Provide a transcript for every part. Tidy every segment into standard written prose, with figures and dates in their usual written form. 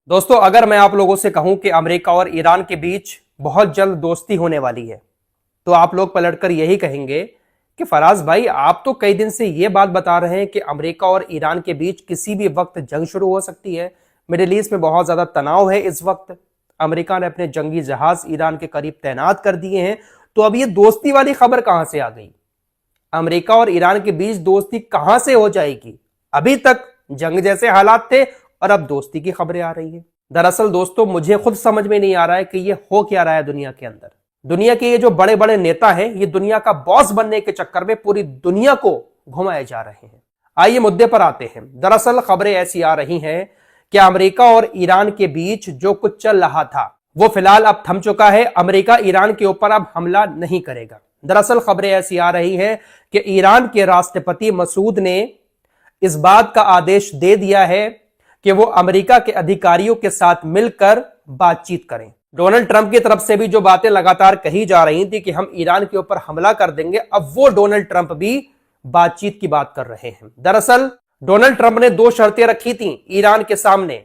दोस्तों, अगर मैं आप लोगों से कहूं कि अमेरिका और ईरान के बीच बहुत जल्द दोस्ती होने वाली है, तो आप लोग पलटकर यही कहेंगे कि फराज भाई, आप तो कई दिन से यह बात बता रहे हैं कि अमेरिका और ईरान के बीच किसी भी वक्त जंग शुरू हो सकती है। मिडिल ईस्ट में बहुत ज्यादा तनाव है इस वक्त। अमेरिका ने अपने जंगी जहाज ईरान के करीब तैनात कर दिए हैं। तो अब ये दोस्ती वाली खबर कहां से आ गई? अमेरिका और ईरान के बीच दोस्ती कहां से हो जाएगी? अभी तक जंग जैसे हालात थे और अब दोस्ती की खबरें आ रही है। दरअसल दोस्तों, मुझे खुद समझ में नहीं आ रहा है कि ये हो क्या रहा है दुनिया के अंदर। दुनिया के ये जो बड़े बड़े नेता हैं, ये दुनिया का बॉस बनने के चक्कर में पूरी दुनिया को घुमाए जा रहे हैं। आइए मुद्दे पर आते हैं। दरअसल खबरें ऐसी आ रही हैं कि अमेरिका और ईरान के बीच जो कुछ चल रहा था वो फिलहाल अब थम चुका है। अमेरिका ईरान के ऊपर अब हमला नहीं करेगा। दरअसल खबरें ऐसी आ रही हैं कि ईरान के राष्ट्रपति मसूद ने इस बात का आदेश दे दिया है कि वो अमेरिका के अधिकारियों के साथ मिलकर बातचीत करें। डोनाल्ड ट्रंप की तरफ से भी जो बातें लगातार कही जा रही थी कि हम ईरान के ऊपर हमला कर देंगे, अब वो डोनाल्ड ट्रंप भी बातचीत की बात कर रहे हैं। दरअसल डोनाल्ड ट्रंप ने दो शर्तें रखी थी ईरान के सामने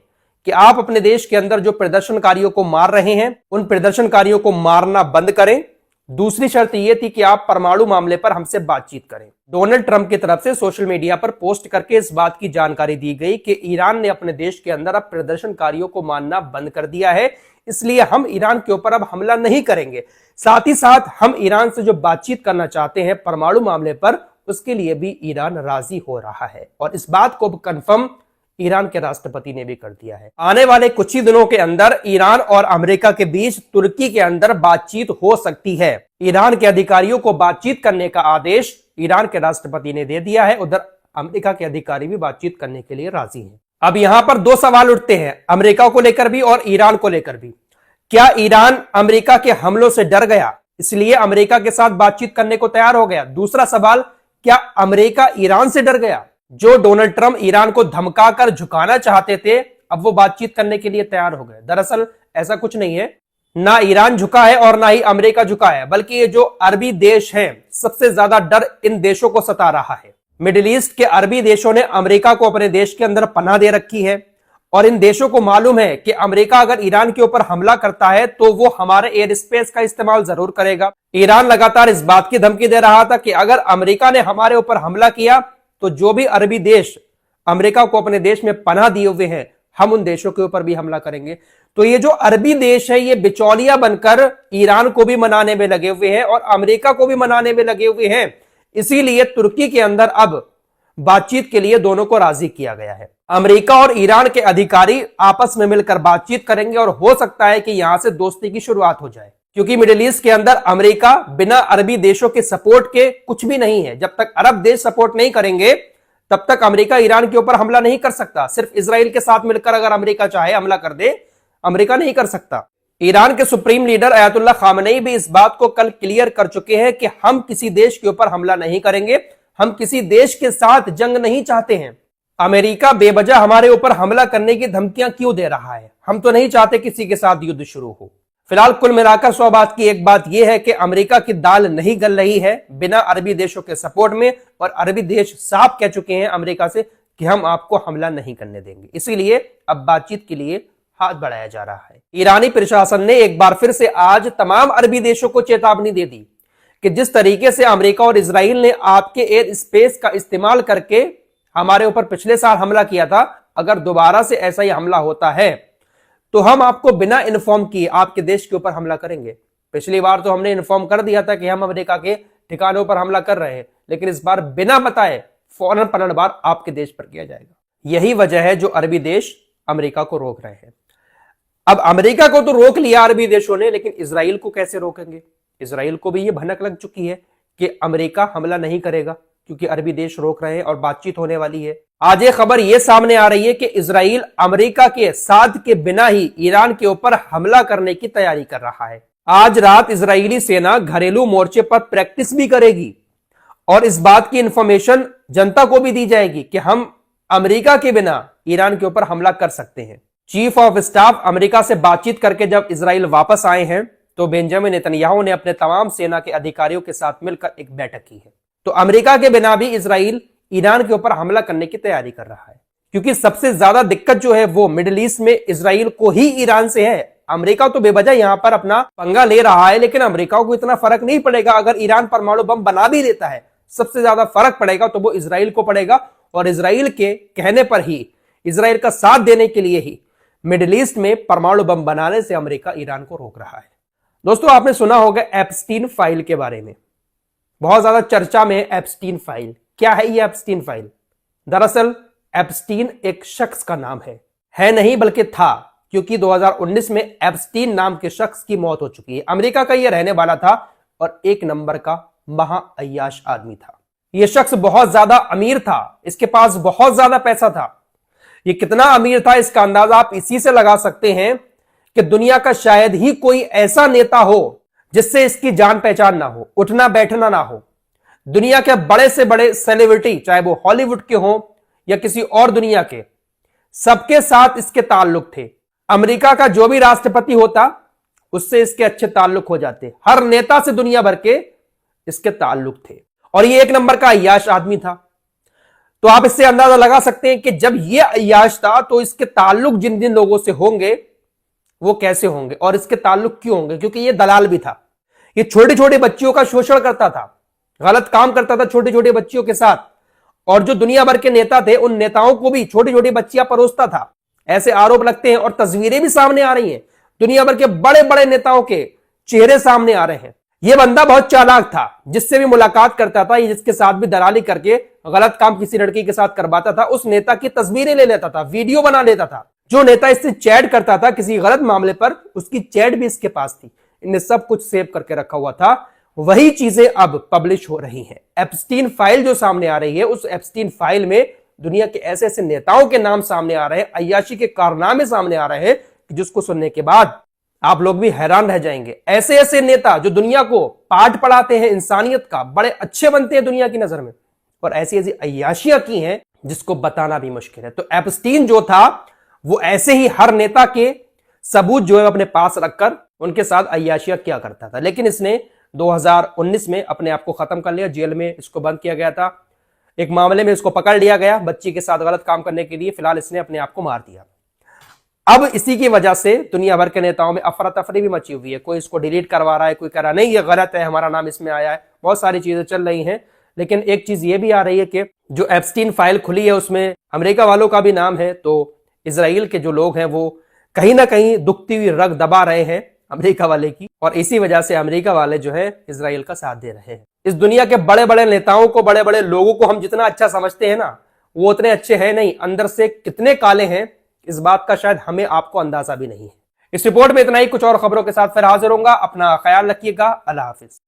कि आप अपने देश के अंदर जो प्रदर्शनकारियों को मार रहे हैं, उन प्रदर्शनकारियों को मारना बंद करें। दूसरी शर्त यह थी कि आप परमाणु मामले पर हमसे बातचीत करें। डोनाल्ड ट्रंप की तरफ से सोशल मीडिया पर पोस्ट करके इस बात की जानकारी दी गई कि ईरान ने अपने देश के अंदर अब प्रदर्शनकारियों को मारना बंद कर दिया है, इसलिए हम ईरान के ऊपर अब हमला नहीं करेंगे। साथ ही साथ हम ईरान से जो बातचीत करना चाहते हैं परमाणु मामले पर, उसके लिए भी ईरान राजी हो रहा है। और इस बात को कंफर्म ईरान के राष्ट्रपति ने भी कर दिया है। आने वाले कुछ ही दिनों के अंदर ईरान और अमेरिका के बीच तुर्की के अंदर बातचीत हो सकती है। ईरान के अधिकारियों को बातचीत करने का आदेश ईरान के राष्ट्रपति ने दे दिया है। उधर अमेरिका के अधिकारी भी बातचीत करने के लिए राजी हैं। अब यहां पर दो सवाल उठते हैं, अमेरिका को लेकर भी और ईरान को लेकर भी। क्या ईरान अमेरिका के हमलों से डर गया, इसलिए अमेरिका के साथ बातचीत करने को तैयार हो गया? दूसरा सवाल, क्या अमेरिका ईरान से डर गया? जो डोनाल्ड ट्रंप ईरान को धमकाकर झुकाना चाहते थे, अब वो बातचीत करने के लिए तैयार हो गए। दरअसल ऐसा कुछ नहीं है, ना ईरान झुका है और ना ही अमेरिका झुका है, बल्कि ये जो अरबी देश हैं, सबसे ज्यादा डर इन देशों को सता रहा है। मिडिल ईस्ट के अरबी देशों ने अमेरिका को अपने देश के अंदर पनाह दे रखी है और इन देशों को मालूम है कि अमेरिका अगर ईरान के ऊपर हमला करता है तो वो हमारे एयर स्पेस का इस्तेमाल जरूर करेगा। ईरान लगातार इस बात की धमकी दे रहा था कि अगर अमेरिका ने हमारे ऊपर हमला किया तो जो भी अरबी देश अमेरिका को अपने देश में पनाह दिए हुए हैं, हम उन देशों के ऊपर भी हमला करेंगे। तो ये जो अरबी देश है, ये बिचौलिया बनकर ईरान को भी मनाने में लगे हुए हैं और अमेरिका को भी मनाने में लगे हुए हैं। इसीलिए तुर्की के अंदर अब बातचीत के लिए दोनों को राजी किया गया है। अमेरिका और ईरान के अधिकारी आपस में मिलकर बातचीत करेंगे और हो सकता है कि यहां से दोस्ती की शुरुआत हो जाए, क्योंकि मिडिल ईस्ट के अंदर अमेरिका बिना अरबी देशों के सपोर्ट के कुछ भी नहीं है। जब तक अरब देश सपोर्ट नहीं करेंगे, तब तक अमेरिका ईरान के ऊपर हमला नहीं कर सकता। सिर्फ इजराइल के साथ मिलकर अगर अमेरिका चाहे हमला कर दे, अमेरिका नहीं कर सकता। ईरान के सुप्रीम लीडर अयातुल्लाह खामनेई भी इस बात को कल क्लियर कर चुके हैं कि हम किसी देश के ऊपर हमला नहीं करेंगे, हम किसी देश के साथ जंग नहीं चाहते हैं। अमेरिका बेवजह हमारे ऊपर हमला करने की धमकियां क्यों दे रहा है? हम तो नहीं चाहते किसी के साथ युद्ध शुरू हो। फिलहाल कुल मिलाकर 100 बात की एक बात यह है कि अमेरिका की दाल नहीं गल रही है बिना अरबी देशों के सपोर्ट में, और अरबी देश साफ कह चुके हैं अमेरिका से कि हम आपको हमला नहीं करने देंगे। इसीलिए अब बातचीत के लिए हाथ बढ़ाया जा रहा है। ईरानी प्रशासन ने एक बार फिर से आज तमाम अरबी देशों को चेतावनी दे दी कि जिस तरीके से अमेरिका और इजराइल ने आपके एयर स्पेस का इस्तेमाल करके हमारे ऊपर पिछले साल हमला किया था, अगर दोबारा से ऐसा ही हमला होता है तो हम आपको बिना इन्फॉर्म किए आपके देश के ऊपर हमला करेंगे। पिछली बार तो हमने इन्फॉर्म कर दिया था कि हम अमेरिका के ठिकानों पर हमला कर रहे हैं, लेकिन इस बार बिना बताए फौरन पलटवार आपके देश पर किया जाएगा। यही वजह है जो अरबी देश अमेरिका को रोक रहे हैं। अब अमेरिका को तो रोक लिया अरबी देशों ने, लेकिन इजराइल को कैसे रोकेंगे? इजराइल को भी यह भनक लग चुकी है कि अमेरिका हमला नहीं करेगा, क्योंकि अरबी देश रोक रहे हैं और बातचीत होने वाली है। आज ये खबर यह सामने आ रही है कि इजराइल अमेरिका के साथ के बिना ही ईरान के ऊपर हमला करने की तैयारी कर रहा है। आज रात इजरायली सेना घरेलू मोर्चे पर प्रैक्टिस भी करेगी और इस बात की इंफॉर्मेशन जनता को भी दी जाएगी कि हम अमेरिका के बिना ईरान के ऊपर हमला कर सकते हैं। चीफ ऑफ स्टाफ अमेरिका से बातचीत करके जब इजराइल वापस आए हैं, तो बेंजामिन नेतन्याहू ने अपने तमाम सेना के अधिकारियों के साथ मिलकर एक बैठक की है। तो अमेरिका के बिना भी इजराइल ईरान के ऊपर हमला करने की तैयारी कर रहा है। क्योंकि सबसे ज्यादा दिक्कत जो है वो मिडिल ईस्ट में इजराइल को ही ईरान से है। अमेरिका तो बेवजह यहां पर अपना पंगा ले रहा है, लेकिन अमेरिका को इतना फर्क नहीं पड़ेगा अगर ईरान परमाणु बम बना भी लेता है। सबसे ज्यादा फर्क पड़ेगा तो वो इजराइल को पड़ेगा, और इजराइल के कहने पर ही, इजराइल का साथ देने के लिए ही मिडिल ईस्ट में परमाणु बम बनाने से अमेरिका ईरान को रोक रहा है। दोस्तों, आपने सुना होगा एप्स्टीन फाइल के बारे में, बहुत ज्यादा चर्चा में एप्स्टीन फाइल। क्या है ये एप्स्टीन फाइल? दरअसल एप्स्टीन एक शख्स का नाम है नहीं बल्कि था, क्योंकि 2019 में एप्स्टीन नाम के शख्स की मौत हो चुकी है। अमेरिका का यह रहने वाला था और एक नंबर का महाअय्याश आदमी था। यह शख्स बहुत ज्यादा अमीर था, इसके पास बहुत ज्यादा पैसा था। ये कितना अमीर था इसका अंदाजा आप इसी से लगा सकते हैं कि दुनिया का शायद ही कोई ऐसा नेता हो जिससे इसकी जान पहचान ना हो, उठना बैठना ना हो। दुनिया के बड़े से बड़े सेलिब्रिटी, चाहे वो हॉलीवुड के हों या किसी और दुनिया के, सबके साथ इसके ताल्लुक थे। अमेरिका का जो भी राष्ट्रपति होता उससे इसके अच्छे ताल्लुक हो जाते। हर नेता से दुनिया भर के इसके ताल्लुक थे, और ये एक नंबर का अय्याश आदमी था। तो आप इससे अंदाजा लगा सकते हैं कि जब ये अय्याश था तो इसके ताल्लुक जिन जिन लोगों से होंगे वो कैसे होंगे, और इसके ताल्लुक क्यों होंगे? क्योंकि ये दलाल भी था। ये छोटे छोटे बच्चियों का शोषण करता था, गलत काम करता था छोटे छोटे बच्चियों के साथ, और जो दुनिया भर के नेता थे उन नेताओं को भी छोटी छोटी बच्चियां परोसता था। ऐसे आरोप लगते हैं और तस्वीरें भी सामने आ रही हैं। दुनिया भर के बड़े बड़े नेताओं के चेहरे सामने आ रहे हैं। यह बंदा बहुत चालाक था, जिससे भी मुलाकात करता था, जिसके साथ भी दलाली करके गलत काम किसी लड़की के साथ करवाता था, उस नेता की तस्वीरें ले लेता था, वीडियो बना लेता था। जो नेता इससे चैट करता था किसी गलत मामले पर, उसकी चैट भी इसके पास थी। इन्हें सब कुछ सेव करके रखा हुआ था। वही चीजें अब पब्लिश हो रही हैं। एप्स्टीन फाइल जो सामने आ रही है, उस एप्स्टीन फाइल में दुनिया के ऐसे ऐसे नेताओं के नाम सामने आ रहे हैं, अय्याशी के कारनामे सामने आ रहे हैं, जिसको सुनने के बाद आप लोग भी हैरान रह जाएंगे। ऐसे ऐसे नेता जो दुनिया को पाठ पढ़ाते हैं इंसानियत का, बड़े अच्छे बनते हैं दुनिया की नजर में, और ऐसी ऐसी अय्याशियां की हैं जिसको बताना भी मुश्किल है। तो एप्स्टीन जो था वो ऐसे ही हर नेता के सबूत जो है अपने पास रखकर उनके साथ अय्याशियां किया करता था। लेकिन इसने 2019 में अपने आप को खत्म कर लिया, जेल में इसको बंद किया गया था। एक मामले में इसको पकड़ लिया गया बच्ची के साथ गलत काम करने के लिए। फिलहाल इसने अपने आप को मार दिया। अब इसी की वजह से दुनिया भर के नेताओं में अफरा तफरी भी मची हुई है। कोई इसको डिलीट करवा रहा है, कोई कह रहा नहीं ये गलत है, हमारा नाम इसमें आया है। बहुत सारी चीजें चल रही हैं, लेकिन एक चीज ये भी आ रही है कि जो एप्स्टीन फाइल खुली है उसमें अमेरिका वालों का भी नाम है। तो इजराइल के जो लोग हैं वो कहीं ना कहीं दुखती हुई रग दबा रहे हैं अमेरिका वाले की, और इसी वजह से अमेरिका वाले जो है इजराइल का साथ दे रहे हैं। इस दुनिया के बड़े बड़े नेताओं को, बड़े बड़े लोगों को हम जितना अच्छा समझते हैं ना, वो उतने अच्छे हैं नहीं। अंदर से कितने काले हैं इस बात का शायद हमें आपको अंदाजा भी नहीं है। इस रिपोर्ट में इतना ही। कुछ और खबरों के साथ फिर हाजिर होऊंगा। अपना ख्याल रखिएगा। अल्लाह हाफिज।